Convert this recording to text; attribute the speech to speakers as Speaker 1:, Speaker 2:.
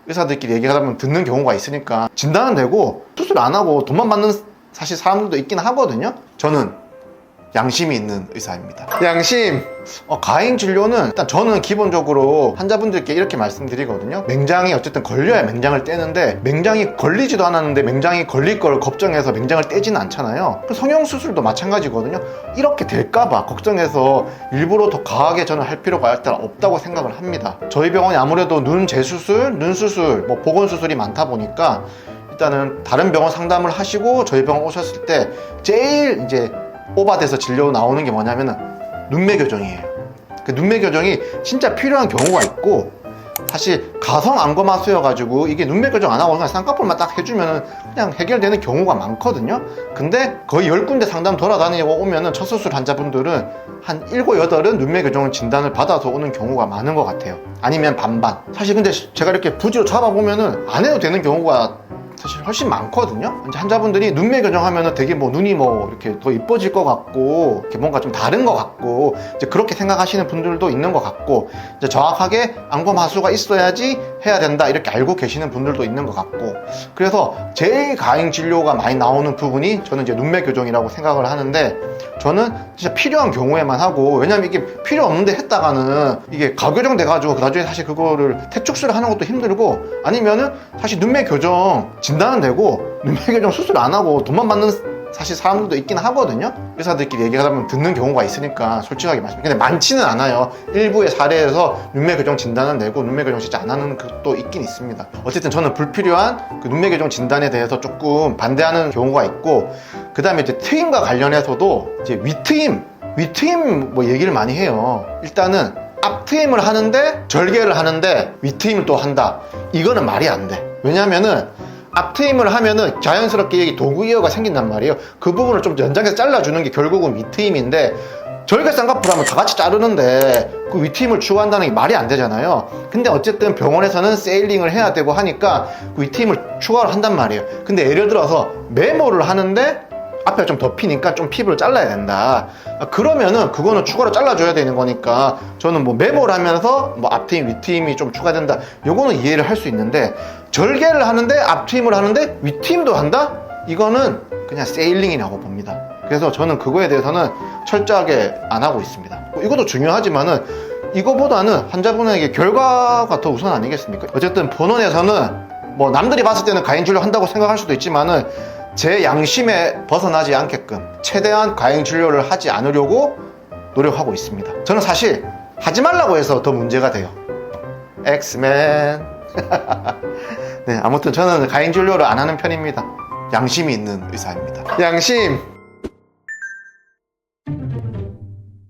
Speaker 1: 의사들끼리 얘기하다 보면 듣는 경우가 있으니까 진단은 되고 수술 안 하고 돈만 받는 사실 사람들도 있긴 하거든요. 저는 양심이 있는 의사입니다. 양심! 가행 진료는 일단 저는 기본적으로 환자분들께 이렇게 말씀드리거든요. 맹장이 어쨌든 걸려야 맹장을 떼는데 맹장이 걸리지도 않았는데 맹장이 걸릴 걸 걱정해서 맹장을 떼지는 않잖아요. 성형수술도 마찬가지거든요. 이렇게 될까봐 걱정해서 일부러 더 과하게 저는 할 필요가 일단 없다고 생각을 합니다. 저희 병원이 아무래도 눈 재수술, 눈 수술, 보건수술이 많다 보니까 일단은 다른 병원 상담을 하시고 저희 병원 오셨을 때 제일 이제 오바돼서 진료 나오는 게 뭐냐면은 눈매 교정이에요. 그 눈매 교정이 진짜 필요한 경우가 있고, 사실 가성 안검하수여가지고 이게 눈매 교정 안 하고 그냥 쌍꺼풀만 딱 해주면은 그냥 해결되는 경우가 많거든요. 근데 거의 10군데 상담 돌아다니고 오면은 첫 수술 환자분들은 한 7, 8은 눈매 교정 진단을 받아서 오는 경우가 많은 것 같아요. 아니면 반반. 사실 근데 제가 이렇게 부지로 잡아보면은 안 해도 되는 경우가 사실 훨씬 많거든요. 이제 환자분들이 눈매 교정하면은 되게 눈이 이렇게 더 이뻐질 것 같고, 이렇게 뭔가 좀 다른 것 같고, 이제 그렇게 생각하시는 분들도 있는 것 같고, 이제 정확하게 안검하수가 있어야지 해야 된다 이렇게 알고 계시는 분들도 있는 것 같고, 그래서 제일 가행 진료가 많이 나오는 부분이 저는 이제 눈매 교정이라고 생각을 하는데, 저는 진짜 필요한 경우에만 하고, 왜냐면 이게 필요 없는데 했다가는 이게 가교정 돼가지고 나중에 사실 그거를 태축술을 하는 것도 힘들고, 아니면은 사실 눈매 교정 진단은 되고 눈매 교정 수술 안 하고 돈만 받는 사실 사람들도 있긴 하거든요. 의사들끼리 얘기하다 보면 듣는 경우가 있으니까 솔직하게 말씀드리면, 근데 많지는 않아요. 일부의 사례에서 눈매 교정 진단은 되고 눈매 교정 진짜 안 하는 것도 있긴 있습니다. 어쨌든 저는 불필요한 그 눈매 교정 진단에 대해서 조금 반대하는 경우가 있고, 그 다음에 이제 트임과 관련해서도 이제 위트임 얘기를 많이 해요. 일단은 앞트임을 하는데 절개를 하는데 위트임을 또 한다. 이거는 말이 안 돼. 왜냐면은 앞트임을 하면은 자연스럽게 도구 이어가 생긴단 말이에요. 그 부분을 좀 연장해서 잘라주는 게 결국은 위트임인데, 절개 쌍꺼풀 하면 다 같이 자르는데 그 위트임을 추구한다는 게 말이 안 되잖아요. 근데 어쨌든 병원에서는 세일링을 해야 되고 하니까 그 위트임을 추가를 한단 말이에요. 근데 예를 들어서 메모를 하는데 앞에 좀 덮이니까 좀 피부를 잘라야 된다. 그러면은 그거는 추가로 잘라줘야 되는 거니까 저는 메모를 하면서 앞트임, 위트임이 좀 추가된다. 요거는 이해를 할 수 있는데, 절개를 하는데 앞트임을 하는데 위트임도 한다? 이거는 그냥 세일링이라고 봅니다. 그래서 저는 그거에 대해서는 철저하게 안 하고 있습니다. 이것도 중요하지만은 이거보다는 환자분에게 결과가 더 우선 아니겠습니까? 어쨌든 본원에서는 남들이 봤을 때는 가행 진료 한다고 생각할 수도 있지만은 제 양심에 벗어나지 않게끔 최대한 가행 진료를 하지 않으려고 노력하고 있습니다. 저는 사실 하지 말라고 해서 더 문제가 돼요. 엑스맨. 네, 아무튼 저는 가행 진료를 안 하는 편입니다. 양심이 있는 의사입니다. 양심!